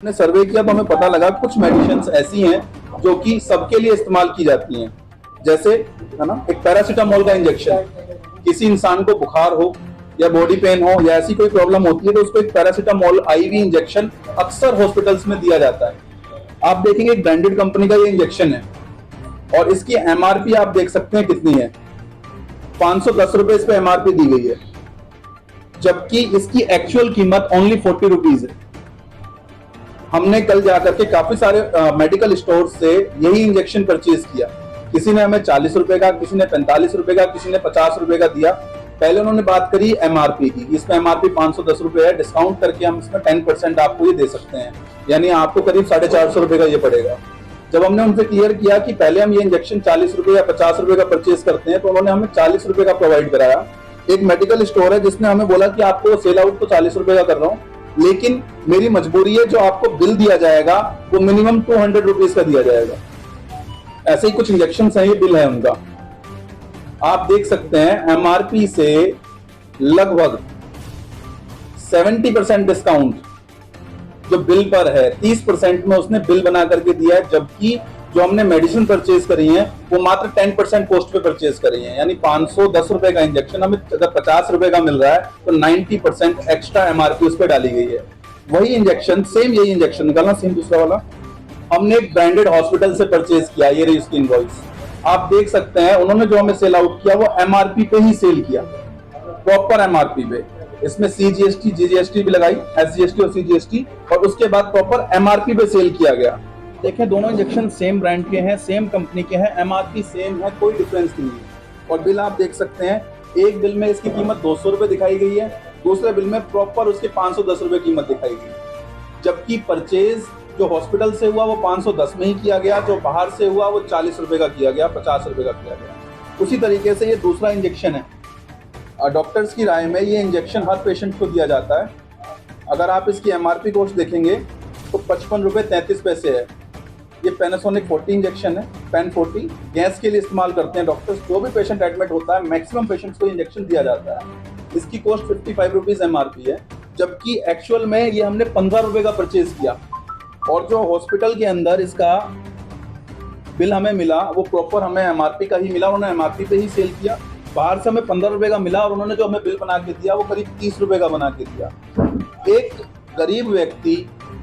ने सर्वे किया तो हमें पता लगा कुछ मेडिसिन्स ऐसी हैं जो कि सबके लिए इस्तेमाल की जाती हैं। जैसे है ना, एक पैरासीटामोल का इंजेक्शन, किसी इंसान को बुखार हो या बॉडी पेन हो या ऐसी कोई प्रॉब्लम होती है तो उसको एक पैरासीटामोल आईवी इंजेक्शन अक्सर हॉस्पिटल्स में दिया जाता है। आप देखेंगे एक ब्रांडेड कंपनी का ये इंजेक्शन है और इसकी एमआरपी आप देख सकते हैं कितनी है, 510 रुपए इस पे एमआरपी दी गई है, जबकि इसकी एक्चुअल कीमत ओनली 40 रुपीज है। हमने कल जाकर के काफी सारे मेडिकल स्टोर से यही इंजेक्शन परचेज किया। किसी ने हमें 40 रुपए का, किसी ने 45 रुपए का, किसी ने 50 रुपए का दिया। पहले उन्होंने बात करी एमआरपी की, इसमें एमआरपी 510 रुपए है, डिस्काउंट करके हम इसमें 10% आपको ये दे सकते हैं, यानी आपको करीब 450 रुपए का ये पड़ेगा। जब हमने उनसे क्लियर किया कि पहले हम ये इंजेक्शन 40 रुपए या 50 रुपए का परचेज करते हैं तो उन्होंने हमें 40 रुपए का प्रोवाइड कराया। एक मेडिकल स्टोर है जिसने हमें बोला कि आपको सेल आउट तो 40 रुपए का कर रहा हूँ, लेकिन मेरी मजबूरी है, जो आपको बिल दिया जाएगा वो मिनिमम 200 रुपीज का दिया जाएगा। ऐसे ही कुछ इंजेक्शन है, ये बिल है उनका। आप देख सकते हैं एमआरपी से लगभग 70% डिस्काउंट जो बिल पर है, 30% में उसने बिल बना करके दिया है, जबकि जो हमने मेडिसिन परचेज करी है वो मात्र 10% कॉस्ट पे परचेज करी है। यानी 510 रुपए का इंजेक्शन हमें अगर 50 रुपए का मिल रहा है तो 90% एक्स्ट्रा एमआरपी उस पर डाली गई है। वही इंजेक्शन, सेम यही इंजेक्शन निकालना, सेम दूसरा वाला, हमने एक ब्रांडेड हॉस्पिटल से परचेज किया। ये रही उसकी इनवॉइस, आप देख सकते हैं। उन्होंने जो हमें सेल आउट किया वो एमआरपी पे ही सेल किया, प्रॉपर एमआरपी पे। इसमें सीजीएसटी, जीजीएसटी भी लगाई, एसजीएसटी और सीजीएसटी, और उसके बाद प्रॉपर एमआरपी पे सेल किया गया। देखें, दोनों इंजेक्शन सेम ब्रांड के हैं, सेम कंपनी के हैं, एमआरपी सेम है, कोई डिफरेंस नहीं है। और बिल आप देख सकते हैं, एक बिल में इसकी कीमत 200 रुपए दिखाई गई है, दूसरे बिल में प्रॉपर उसके 510 रुपए कीमत दिखाई गई, जबकि परचेज जो हॉस्पिटल से हुआ वो 510 में ही किया गया, जो बाहर से हुआ वो 40 रुपए का किया गया, 50 रुपए का किया गया। उसी तरीके से ये दूसरा इंजेक्शन है। डॉक्टर्स की राय में ये इंजेक्शन हर पेशेंट को दिया जाता है। अगर आप इसकी एमआरपी कॉस्ट देखेंगे तो 55 रुपए 33 पैसे है। ये पैनासोनिक 40 इंजेक्शन है, पैन 40, गैस के लिए इस्तेमाल करते हैं डॉक्टर्स। जो भी पेशेंट एडमिट होता है मैक्सिमम पेशेंट्स को इंजेक्शन दिया जाता है। इसकी कॉस्ट 55 रुपीज एमआरपी है, जबकि एक्चुअल में ये हमने 15 रुपए का परचेज किया। और जो हॉस्पिटल के अंदर इसका बिल हमें मिला वो प्रॉपर हमें एमआरपी का ही मिला, उन्होंने एमआरपी पे ही सेल किया। बाहर से हमें 15 रुपए का मिला और उन्होंने जो हमें बिल बना के दिया वो करीब 30 रुपए का बना के दिया। एक गरीब व्यक्ति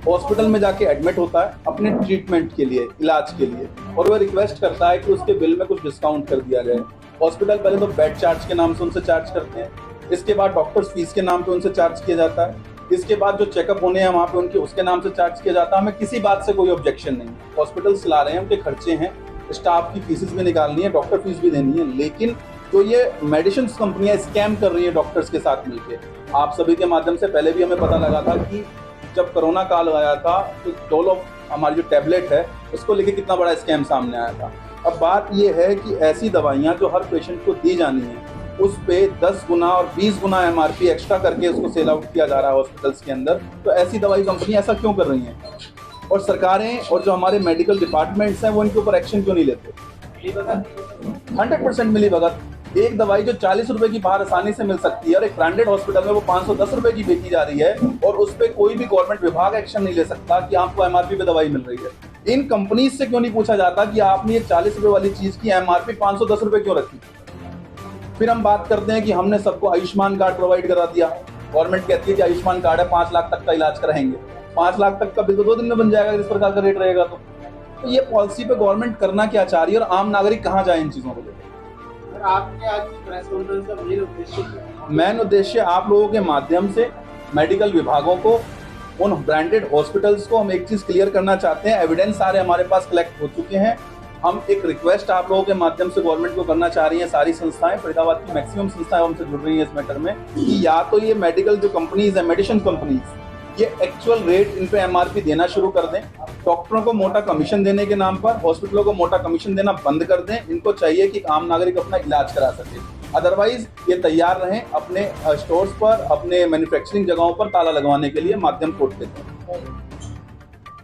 हॉस्पिटल में जाके एडमिट होता है अपने ट्रीटमेंट के लिए, इलाज के लिए, और वह रिक्वेस्ट करता है कि उसके बिल में कुछ डिस्काउंट कर दिया जाए। हॉस्पिटल पहले तो बेड चार्ज के नाम से उनसे चार्ज करते हैं, इसके बाद डॉक्टर्स फीस के नाम पे उनसे चार्ज किया जाता है, इसके बाद जो चेकअप होने हैं वहाँ पे उनके उसके नाम से चार्ज किया जाता है। हमें किसी बात से कोई ऑब्जेक्शन नहीं, हॉस्पिटल चला रहे हैं, उनके खर्चे हैं, स्टाफ की फीसेस भी निकालनी है, डॉक्टर फीस भी देनी है, लेकिन तो ये मेडिसिन कंपनियां स्कैम कर रही है डॉक्टर्स के साथ मिलके। आप सभी के माध्यम से पहले भी हमें पता लगा था कि जब कोरोना काल आया था तो डोलो हमारी जो टैबलेट है उसको लेके कितना बड़ा स्कैम सामने आया था। अब बात ये है कि ऐसी दवाइयां जो हर पेशेंट को दी जानी है उस पे 10 गुना और 20 गुना एमआरपी एक्स्ट्रा करके उसको सेल आउट किया जा रहा है हॉस्पिटल्स के अंदर। तो ऐसी दवाई कंपनी ऐसा क्यों कर रही हैं, और सरकारें और जो हमारे मेडिकल डिपार्टमेंट्स हैं वो इनके ऊपर एक्शन क्यों नहीं लेते? 100% मिली भगत। एक दवाई जो 40 रुपए की बाहर आसानी से मिल सकती है और एक ब्रांडेड हॉस्पिटल में वो 510 रुपए की बेची जा रही है, और उस पर कोई भी गवर्नमेंट विभाग एक्शन नहीं ले सकता कि आपको एमआरपी पे दवाई मिल रही है। इन कंपनीज से क्यों नहीं पूछा जाता कि आपने ये 40 रुपए वाली चीज की एमआरपी 510 रुपए क्यों रखी? फिर हम बात करते हैं कि हमने सबको आयुष्मान कार्ड प्रोवाइड करा दिया। गवर्नमेंट कहती है कि आयुष्मान कार्ड है, 5 लाख तक का इलाज कराएंगे। 5 लाख तक का बिल तो 2 दिन में बन जाएगा इस प्रकार का रेट रहेगा। तो ये पॉलिसी पे गवर्नमेंट करना क्या चाह रही है और आम नागरिक कहाँ जाए इन चीजों को लेकर? आपने आज की प्रेस कॉन्फ्रेंस का मेन उद्देश्य क्या? मेन उद्देश्य आप लोगों के माध्यम से मेडिकल विभागों को, उन ब्रांडेड हॉस्पिटल्स को हम एक चीज क्लियर करना चाहते हैं। एविडेंस सारे हमारे पास कलेक्ट हो चुके हैं। हम एक रिक्वेस्ट आप लोगों के माध्यम से गवर्नमेंट को करना चाह रही हैं, सारी संस्थाएं, फरीदाबाद की मैक्सिमम संस्थाएं हमसे जुड़ रही हैं इस मैटर में, कि या तो ये मेडिकल जो कंपनीज है, मेडिसिन कंपनीज, ये एक्चुअल रेट इन पे एमआरपी देना शुरू कर दें। डॉक्टरों को मोटा कमीशन देने के नाम पर हॉस्पिटलों को मोटा कमीशन देना बंद कर दें। इनको चाहिए कि आम नागरिक अपना इलाज करा सके। अदरवाइज ये तैयार रहें अपने स्टोर्स पर, अपने मैन्युफैक्चरिंग जगहों पर ताला लगवाने के लिए माध्यम खोलते हैं।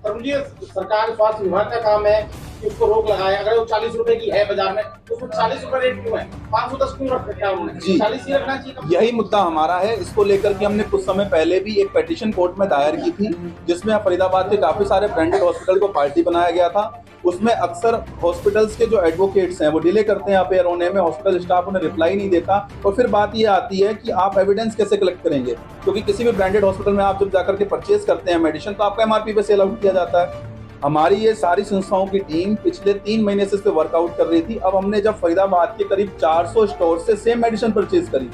सरकार स्वास्थ्य विभाग का काम है कि उसको रोक लगाए, अगर वो 40 रुपए की है बाजार में तो उसमें 40 रुपए रेट क्यों है, 510 क्यों रख रखा है उन्होंने, जी। 40 ही रखना चाहिए। यही मुद्दा हमारा है। इसको लेकर के हमने कुछ समय पहले भी एक पिटीशन कोर्ट में दायर की थी, जिसमें फरीदाबाद के काफी सारे ब्रांडेड हॉस्पिटल को पार्टी बनाया गया था। उसमें अक्सर हॉस्पिटल्स के जो एडवोकेट्स हैं वो डिले करते हैं अफेयर होने में, हॉस्पिटल स्टाफ उन्हें रिप्लाई नहीं देता, और फिर बात ये आती है कि आप एविडेंस कैसे कलेक्ट करेंगे, क्योंकि किसी भी ब्रांडेड हॉस्पिटल में आप जब जाकर के परचेज करते हैं मेडिसिन तो आपका एमआरपी पे सेल आउट किया जाता है। हमारी ये सारी संस्थाओं की टीम पिछले 3 महीने से इस पे वर्कआउट कर रही थी। अब हमने जब फरीदाबाद के करीब 400 स्टोर से सेम मेडिसिन परचेज करी,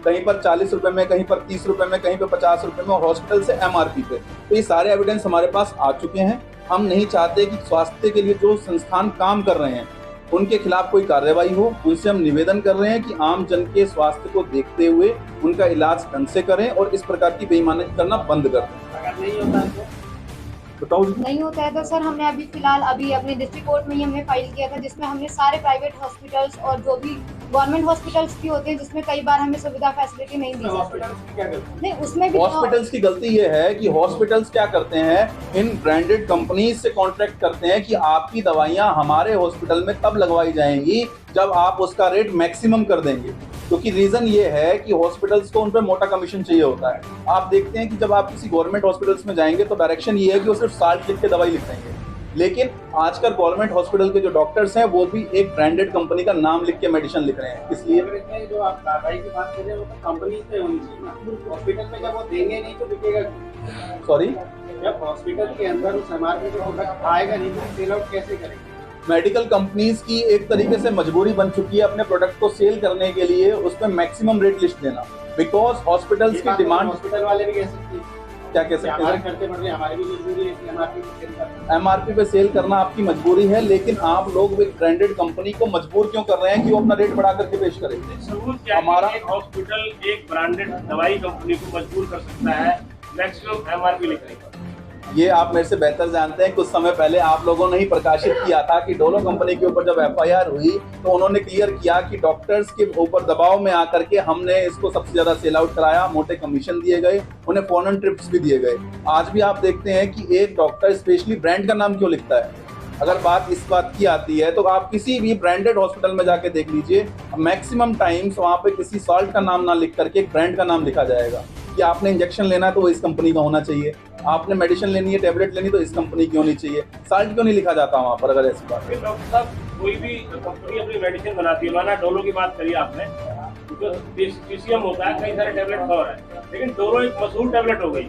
कहीं पर 40 रुपए में, कहीं पर 30 रुपए में, कहीं पर 50 रुपए में, और हॉस्पिटल से एमआरपी पे, तो ये सारे एविडेंस हमारे पास आ चुके हैं। हम नहीं चाहते कि स्वास्थ्य के लिए जो संस्थान काम कर रहे हैं उनके खिलाफ कोई कार्रवाई हो। उनसे हम निवेदन कर रहे हैं कि आम जन के स्वास्थ्य को देखते हुए उनका इलाज ढंग से करें और इस प्रकार की बेईमानी करना बंद कर दें। अगर नहीं होता है बताओ। नहीं होता है तो सर हमने अभी फिलहाल अपने डिस्ट्रिक्ट कोर्ट में ही हमने फाइल किया था, जिसमें हमने सारे प्राइवेट हॉस्पिटल्स और जो भी गवर्नमेंट हॉस्पिटल्स भी होते हैं जिसमें कई बार हमें सुविधा फैसिलिटी नहीं दी तो जाती, हॉस्पिटल की क्या करते नहीं उसमें भी हॉस्पिटल्स की गलती ये है कि हॉस्पिटल्स क्या करते हैं, इन ब्रांडेड कंपनीज से कॉन्ट्रैक्ट करते हैं कि आपकी दवाइयां हमारे हॉस्पिटल में तब लगवाई जाएंगी जब आप उसका रेट मैक्सिमम कर देंगे, क्योंकि रीजन ये है कि हॉस्पिटल्स को उन पर मोटा कमीशन चाहिए होता है। आप देखते हैं कि जब आप किसी गवर्नमेंट हॉस्पिटल्स में जाएंगे तो डायरेक्शन ये है कि वो सिर्फ साल्ट लिख के दवाई लिख देंगे, लेकिन आजकल गवर्नमेंट हॉस्पिटल के जो डॉक्टर्स हैं वो भी एक ब्रांडेड कंपनी का नाम लिख के मेडिसिन लिख रहे हैं। इसलिए हैं? इसमें जो आप कार्रवाई की बात कर रहे हैं वो तो कंपनी से होनी चाहिए ना, हॉस्पिटल में जब वो देंगे नहीं तो बिकेगा क्यों? सॉरी, जब हॉस्पिटल के अंदर उस एमआरपी का प्रोडक्ट आएगा नहीं तो सेल आउट कैसे करेंगे? मेडिकल कंपनीज की एक तरीके से मजबूरी बन चुकी है अपने प्रोडक्ट को सेल करने के लिए उस पर मैक्सिमम रेट लिस्ट देना, बिकॉज हॉस्पिटल्स की डिमांड। हॉस्पिटल वाले भी कह सकते हैं, क्या कह सकते हमारे हैं, करते बढ़ रहे, हमारी भी मजबूरी है कि एमआरपी पे सेल करना। एमआरपी पे सेल करना आपकी मजबूरी है, लेकिन आप लोग एक ब्रांडेड कंपनी को मजबूर क्यों कर रहे हैं कि वो अपना रेट बढ़ा करके पेश करें। सबूत क्या है हमारा कि एक हॉस्पिटल एक ब्रांडेड दवाई कंपनी को मजबूर कर सकता है मैक्सिमम एमआरपी लिखने का। ये आप मेरे से बेहतर जानते हैं, कुछ समय पहले आप लोगों ने ही प्रकाशित किया था कि डोलो कंपनी के ऊपर जब एफआईआर हुई तो उन्होंने क्लियर किया कि डॉक्टर्स के ऊपर दबाव में आकर के हमने इसको सबसे ज्यादा सेल आउट कराया, मोटे कमीशन दिए गए, उन्हें फॉरेन ट्रिप्स भी दिए गए। आज भी आप देखते हैं कि एक डॉक्टर स्पेशली ब्रांड का नाम क्यों लिखता है। अगर बात इस बात की आती है तो आप किसी भी ब्रांडेड हॉस्पिटल में जाके देख लीजिए, मैक्सिमम टाइम्स वहाँ पे किसी सॉल्ट का नाम ना लिख करके एक ब्रांड का नाम लिखा जाएगा कि आपने इंजेक्शन लेना है तो वो इस कंपनी का होना चाहिए, आपने मेडिसिन लेनी है, टैबलेट लेनी तो इस कंपनी की होनी चाहिए। साल्ट क्यों नहीं लिखा जाता वहाँ पर? अगर ऐसी बात है, फिर डॉक्टर साहब कोई भी कंपनी अपनी मेडिसिन बनाती है, माना डोलो की बात करी आपने, तो पीसीएम होता है, कई सारे टैबलेट और है, लेकिन डोलो एक मशहूर टैबलेट हो गई।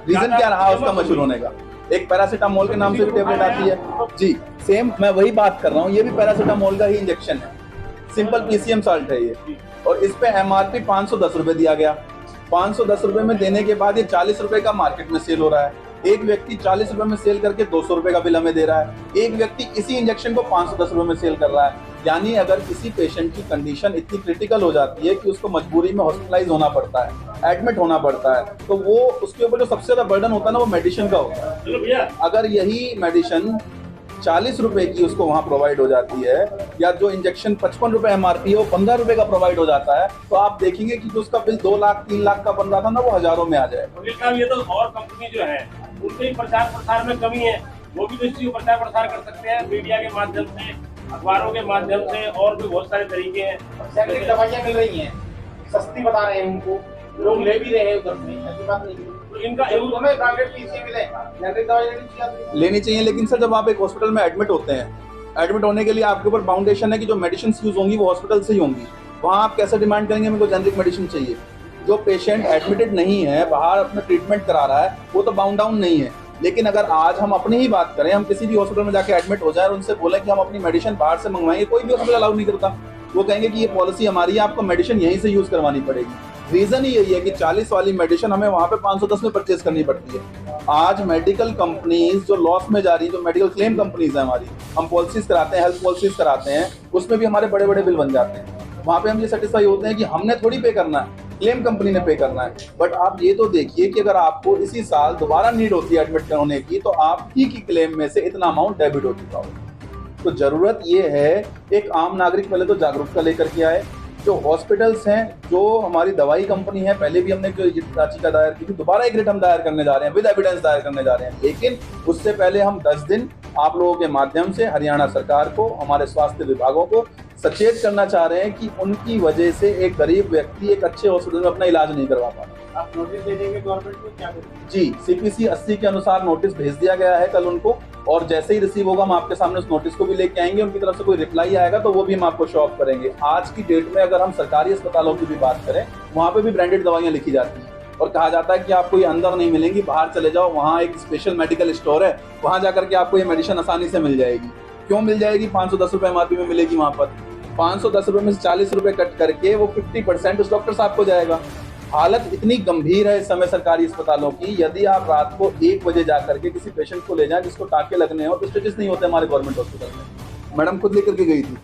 रीजन क्या रहा उसका मशहूर होने का? एक पैरासीटामोल के नाम से भी टैबलेट आती है जी, सेम मैं वही बात कर रहा हूँ, ये भी पैरासीटामोल का ही इंजेक्शन है, सिंपल पीसीएम साल्ट है ये, और इस पे एमआरपी 510 रुपए दिया गया। 510 रुपए में देने के बाद ये 40 रुपए का मार्केट में सेल हो रहा है। एक व्यक्ति 40 रुपए में सेल करके 200 रुपए का बिल हमें दे रहा है, एक व्यक्ति इसी इंजेक्शन को 510 रुपए में सेल कर रहा है। यानी अगर किसी पेशेंट की कंडीशन इतनी क्रिटिकल हो जाती है कि उसको मजबूरी में हॉस्पिटलाइज होना पड़ता है, एडमिट होना पड़ता है, तो वो उसके ऊपर जो सबसे ज्यादा बर्डन होता है ना वो मेडिसिन का होता है। चलो भैया, अगर यही मेडिसिन 40 रुपए की उसको वहां प्रोवाइड हो जाती है, या जो इंजेक्शन 55 रुपए एमआरपी है वो 15 रुपए का प्रोवाइड हो जाता है, तो आप देखेंगे कि जो उसका बिल 2 लाख 3 लाख का बन रहा था ना वो हजारों में आ जाए। वकील साहब ये तो और कंपनी जो है उनके ही प्रचार प्रसार में कमी है, वो भी तो इस चीज को प्रचार प्रसार कर सकते हैं मीडिया के माध्यम से, अखबारों के माध्यम से, और भी बहुत सारे तरीके हैं। जेनेरिक दवाइयाँ मिल रही हैं, सस्ती बता रहे हैं उनको, लोग ले भी रहे हैं उधर से, ऐसी बात नहीं है। तो इनका हमें ब्रांडेड पीसीएम मिले, जेनेरिक दवाई लेनी चाहिए, लेकिन सर जब आप एक हॉस्पिटल में एडमिट होते हैं, एडमिट होने के लिए आपके ऊपर फाउंडेशन है कि जो मेडिसिन यूज होंगी वो हॉस्पिटल से ही होंगी। वहाँ आप कैसे डिमांड करेंगे मेरे को जेनेरिक मेडिसिन चाहिए? जो पेशेंट एडमिटेड नहीं है, बाहर अपना ट्रीटमेंट करा रहा है, वो तो बाउंड डाउन नहीं है। लेकिन अगर आज हम अपनी ही बात करें, हम किसी भी हॉस्पिटल में जाके एडमिट हो जाए और उनसे बोले कि हम अपनी मेडिसिन बाहर से मंगवाएंगे, कोई भी हॉस्पिटल अलाउ नहीं करता। वो कहेंगे कि ये पॉलिसी हमारी है, आपको मेडिसिन यहीं से यूज करवानी पड़ेगी। रीजन ही यही है कि 40 वाली मेडिसिन हमें वहां पे 510 में परचेज करनी पड़ती है। आज मेडिकल कंपनीज जो लॉस में जा रही है, जो मेडिकल क्लेम कंपनीज है हमारी, हम पॉलिसीज कराते हैं, हेल्थ पॉलिसीज कराते हैं, उसमें भी हमारे बड़े बड़े बिल बन जाते हैं। वहां पे हम ये सेटिस्फाई होते हैं कि हमने थोड़ी पे करना है, क्लेम कंपनी ने पे करना है। बट आप ये तो देखिए कि अगर आपको इसी साल दोबारा नीड होती है एडमिट होने की, तो आप ही की क्लेम में से इतना अमाउंट डेबिट हो चुका हो। तो जरूरत ये है एक आम नागरिक पहले तो जागरूकता लेकर के आए। जो हॉस्पिटल्स हैं, जो हमारी दवाई कंपनी है, पहले भी हमने जो याचिका दायर की थी, दोबारा एक रिट हम दायर करने जा रहे हैं, विद एविडेंस दायर करने जा रहे हैं, लेकिन उससे पहले हम 10 दिन आप लोगों के माध्यम से हरियाणा सरकार को, हमारे स्वास्थ्य विभागों को सचेत करना चाह रहे हैं कि उनकी वजह से एक गरीब व्यक्ति एक अच्छे हॉस्पिटल में अपना इलाज नहीं करवा पा रहा। आप नोटिस दे देंगे गवर्नमेंट को, क्या करेंगे? जी, CPC 80 के अनुसार नोटिस भेज दिया गया है कल उनको, और जैसे ही रिसीव होगा हम आपके सामने उस नोटिस को भी लेके आएंगे। उनकी तरफ से कोई रिप्लाई आएगा तो वो भी हम आपको शो ऑफ करेंगे। आज की डेट में अगर हम सरकारी अस्पतालों की भी बात करें, वहाँ पे भी ब्रांडेड दवाइयाँ लिखी जाती हैं और कहा जाता है कि आपको ये अंदर नहीं मिलेंगी, बाहर चले जाओ, वहाँ एक स्पेशल मेडिकल स्टोर है, वहाँ जाकर के आपको ये मेडिसिन आसानी से मिल जाएगी। क्यों मिल जाएगी? 510 रुपये MRP में मिलेगी। वहाँ पर 510 रुपये में से 40 रुपये कट करके वो 50% उस डॉक्टर साहब को जाएगा। हालत इतनी गंभीर है इस समय सरकारी अस्पतालों की, यदि आप रात को 1 बजे जाकर के किसी पेशेंट को ले जाएं जिसको टाँके लगने हो तो स्टिचेस नहीं होते हमारे गवर्नमेंट हॉस्पिटल में। मैडम खुद लेकर के गई थी।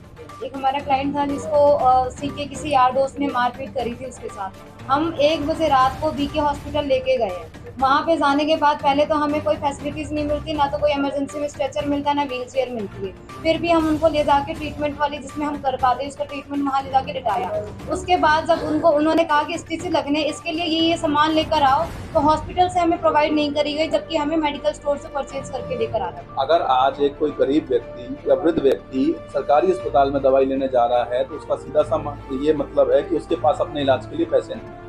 एक हमारा क्लाइंट था जिसको सी के किसी यार दोस्त ने मारपीट करी थी उसके साथ। हम 1 बजे रात को BK हॉस्पिटल लेके गए हैं। वहाँ पे जाने के बाद पहले तो हमें कोई फैसिलिटीज़ नहीं मिलती, ना तो कोई इमरजेंसी में स्ट्रेचर मिलता, ना व्हील चेयर मिलती है। फिर भी हम उनको ले जाके ट्रीटमेंट वाली जिसमें हम कर पाते उसका ट्रीटमेंट वहाँ ले जाके लिटाया। उसके बाद जब उन्होंने कहा कि स्टिचेस लगने, इसके लिए ये सामान लेकर आओ, तो हॉस्पिटल से हमें प्रोवाइड नहीं करी गई, जबकि हमें मेडिकल स्टोर से परचेज करके लेकर आना था। अगर आज एक कोई गरीब व्यक्ति या वृद्ध व्यक्ति सरकारी अस्पताल में दवाई लेने जा रहा है तो उसका सीधा सा ये मतलब है कि उसके पास अपने इलाज के लिए पैसे नहीं,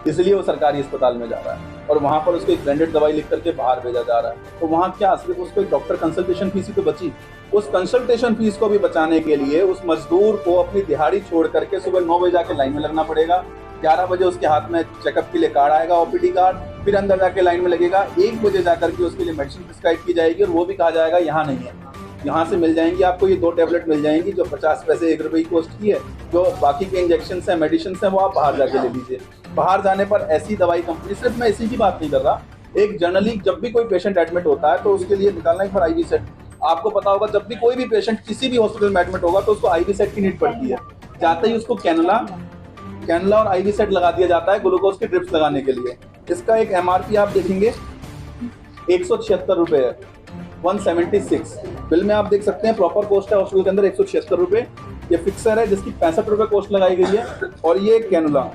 इसलिए वो सरकारी अस्पताल में जा रहा है और वहाँ पर उसको एक ब्रांडेड दवाई लिख करके बाहर भेजा जा रहा है। तो वहाँ क्या सिर्फ उसको एक डॉक्टर कंसल्टेशन फीस ही तो बची। उस कंसल्टेशन फीस को भी बचाने के लिए उस मजदूर को अपनी दिहाड़ी छोड़ करके सुबह 9 बजे जाके लाइन में लगना पड़ेगा। 11 बजे उसके हाथ में चेकअप के लिए कार्ड आएगा, OPD कार्ड, फिर अंदर जाके लाइन में लगेगा। 1 बजे जाकर के उसके लिए मेडिसिन प्रिस्क्राइब की जाएगी और वो भी कहा जाएगा यहाँ नहीं है, यहाँ से मिल जाएंगी आपको ये 2 टैबलेट मिल जाएंगी जो 50 पैसे 1 रुपये की कॉस्ट की है। जो बाकी के इंजेक्शन है, मेडिसिन है, वो आप बाहर जाके ले लीजिए। बाहर जाने पर ऐसी दवाई कंपनी, सिर्फ मैं इसी की बात नहीं कर रहा, एक जनरली जब भी कोई पेशेंट एडमिट होता है तो उसके लिए निकालना ही फिर IV सेट। आपको पता होगा जब भी कोई भी पेशेंट किसी भी हॉस्पिटल में एडमिट होगा तो उसको IV सेट की नीड पड़ती है। जाते ही उसको कैनुला और IV सेट लगा दिया जाता है ग्लूकोज की ड्रिप्स लगाने के लिए। इसका एक MRP आप देखेंगे 176 रुपये है, 176 बिल में आप देख सकते हैं। प्रॉपर कॉस्ट है हॉस्पिटल के अंदर 176 रुपये। ये फिक्सर है जिसकी 65 रुपये कॉस्ट लगाई गई है। और ये कैनुला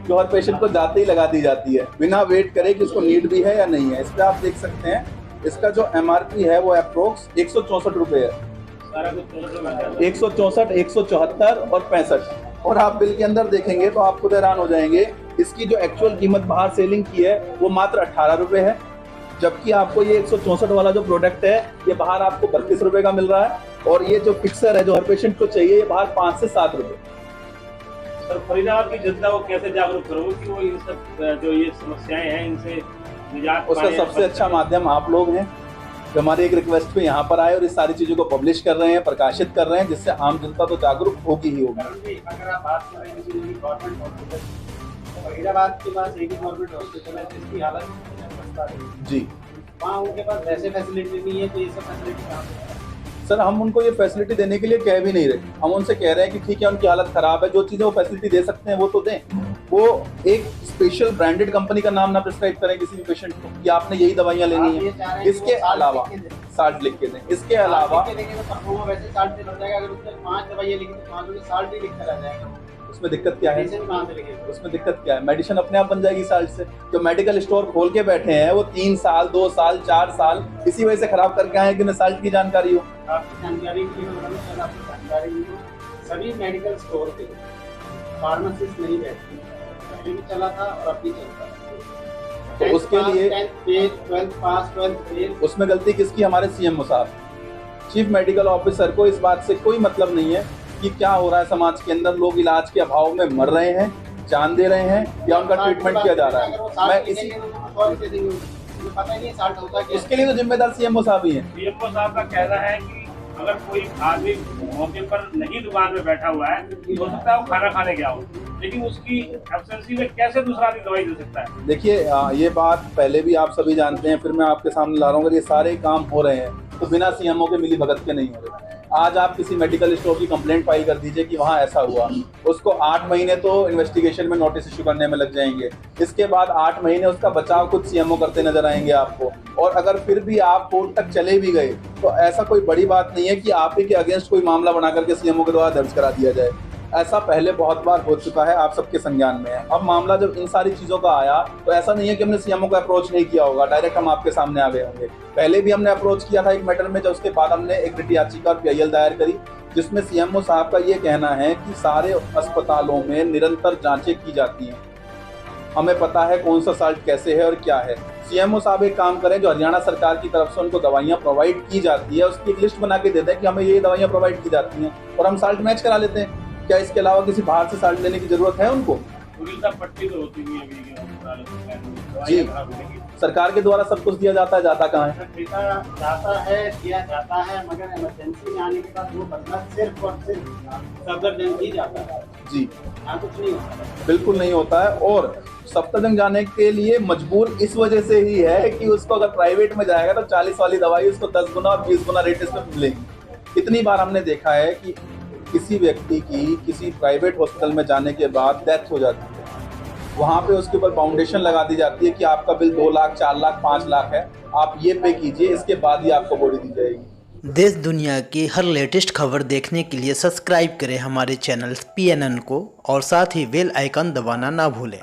जो हर पेशेंट को जाते ही लगा दी जाती है बिना वेट करे कि उसको नीड भी है या नहीं है। इस पर आप देख सकते हैं इसका जो MRP है वो अप्रोक्स 164 रुपये है। 164, 174 और 65। और आप बिल के अंदर देखेंगे तो आप खुद हैरान हो जाएंगे, इसकी जो एक्चुअल कीमत बाहर सेलिंग की है वो मात्र 18 रुपये है, जबकि आपको ये 164 वाला जो प्रोडक्ट है ये बाहर आपको 32 रुपये का मिल रहा है। और ये जो फिक्सर है जो हर पेशेंट को चाहिए ये बाहर 5 से 7 रुपये। सर, फरीदाबाद की जनता को कैसे जागरूक करोगे कि वो इन सब जो ये समस्याएं हैं इनसे निजात उसका पाएं? सबसे अच्छा माध्यम आप लोग हैं जो हमारी एक रिक्वेस्ट पे यहाँ पर आए और इस सारी चीज़ों को पब्लिश कर रहे हैं, प्रकाशित कर रहे हैं, जिससे आम जनता तो जागरूक होगी ही होगी। अगर आप बात करें गवर्नमेंट हॉस्पिटल, फरीदाबाद के पास एक गवर्नमेंट हॉस्पिटल है जिसकी हालत जी, वहाँ उनके पास वैसे फैसिलिटी नहीं है, तो ये सब फैसिलिटी कहाँ पे है? सर हम उनको ये फैसिलिटी देने के लिए कह भी नहीं रहे। हम उनसे कह रहे हैं कि ठीक है उनकी हालत खराब है, जो चीज़ें वो फैसिलिटी दे सकते हैं वो तो दें। वो एक स्पेशल ब्रांडेड कंपनी का नाम ना प्रिस्क्राइब करें किसी भी पेशेंट को कि आपने यही दवाइयाँ लेनी है। इसके अलावा साल्ट लिख के दें। इसके अलावा वैसे साल्ट लग जाएगा, अगर उसने 5 दवाइयाँ लिखी तो 5 में साल्ट ही लिखकर आ जाएगा। उसमें दिक्कत क्या है? मेडिसिन कहाँ से लिखेगा? उसमें दिक्कत क्या है? मेडिसिन अपने आप बन जाएगी साल्ट से। जो मेडिकल स्टोर खोल के बैठे हैं वो 3 साल 2 साल 4 साल इसी वजह से खराब करके आए कि उन्हें साल्ट की जानकारी हो। आपकी जानकारी के लिए मतलब आपकी जानकारी नहीं हो, सभी मेडिकल स्टोर पे फार्मासिस्ट नहीं बैठते, पहले भी चला था और अब भी चलता है। तो उसके लिए 12th पास 12th फेल, उसमें गलती किसकी? हमारे CMO साहब, चीफ मेडिकल ऑफिसर को इस बात से कोई मतलब नहीं है कि क्या हो रहा है समाज के अंदर। लोग इलाज के अभाव में मर रहे हैं, जान दे रहे हैं या उनका ट्रीटमेंट किया जा रहा है। मैं इसी पता ही नहीं साल्ट होता क्या। इसके लिए तो जिम्मेदार CMO साहब ही हैं। CMO साहब का कहना है कि अगर कोई आदमी मौके पर नहीं दुकान में बैठा हुआ है, हो सकता है वो खाना खाने गया हो, लेकिन उसकी एब्सेंसी में कैसे दूसरा आदमी दवाई दे सकता है? देखिए ये बात पहले भी आप सभी जानते हैं, फिर मैं आपके सामने ला रहा हूँ। अगर ये सारे काम हो रहे हैं तो बिना CMO के मिली भगत के नहीं हो रहे। आज आप किसी मेडिकल स्टोर की कंप्लेंट फाइल कर दीजिए कि वहाँ ऐसा हुआ, उसको 8 महीने तो इन्वेस्टिगेशन में नोटिस इशू करने में लग जाएंगे। इसके बाद 8 महीने उसका बचाव खुद CMO करते नजर आएंगे आपको। और अगर फिर भी आप कोर्ट तक चले भी गए तो ऐसा कोई बड़ी बात नहीं है कि आप ही के अगेंस्ट कोई मामला बना करके CMO के द्वारा दर्ज करा दिया जाए। ऐसा पहले बहुत बार हो चुका है, आप सबके संज्ञान में है। अब मामला जब इन सारी चीज़ों का आया तो ऐसा नहीं है कि हमने सीएमओ को अप्रोच नहीं किया होगा, डायरेक्ट हम आपके सामने आ गए होंगे। पहले भी हमने अप्रोच किया था एक मैटर में, जब उसके बाद हमने एक रिट याचिका और PIL दायर करी, जिसमें सीएमओ साहब का ये कहना है कि सारे अस्पतालों में निरंतर जांचें की जाती हैं, हमें पता है कौन सा साल्ट कैसे है और क्या है। सीएमओ साहब एक काम करें, जो हरियाणा सरकार की तरफ से उनको दवाइयाँ प्रोवाइड की जाती है उसकी एक लिस्ट बना के दे दें कि हमें ये दवाइयाँ प्रोवाइड की जाती हैं और हम साल्ट मैच करा लेते हैं। क्या इसके अलावा किसी बाहर से साल्ट लेने की जरूरत है उनको? पूरी सब पट्टी तो होती नहीं है अभी के अस्पतालों में, जी। दवाइयाँ खराब होंगी। सरकार के द्वारा सब कुछ दिया जाता है, जाता कहाँ है? डेटा जाता है, दिया जाता है, मगर इमरजेंसी में आने के बाद वो बदला सिर्फ और सिर्फ सफदरजंग ही जाता है। जी, यहाँ कुछ नहीं होता। बिल्कुल नहीं होता है। और सफदरजंग जाने के लिए मजबूर इस वजह से ही है कि उसको अगर प्राइवेट में जाएगा तो 40 वाली दवाई उसको 10 गुना और 20 गुना रेट इसमें मिलेगी। इतनी बार हमने देखा है कि किसी व्यक्ति की किसी प्राइवेट हॉस्पिटल में जाने के बाद डेथ हो जाती है, वहाँ पे उसके ऊपर फाउंडेशन लगा दी जाती है कि आपका बिल 2 लाख, 4 लाख, 5 लाख है, आप ये पे कीजिए, इसके बाद ही आपको बॉडी दी जाएगी। देश दुनिया की हर लेटेस्ट खबर देखने के लिए सब्सक्राइब करें हमारे चैनल PNN को और साथ ही बेल आइकन दबाना ना भूलें।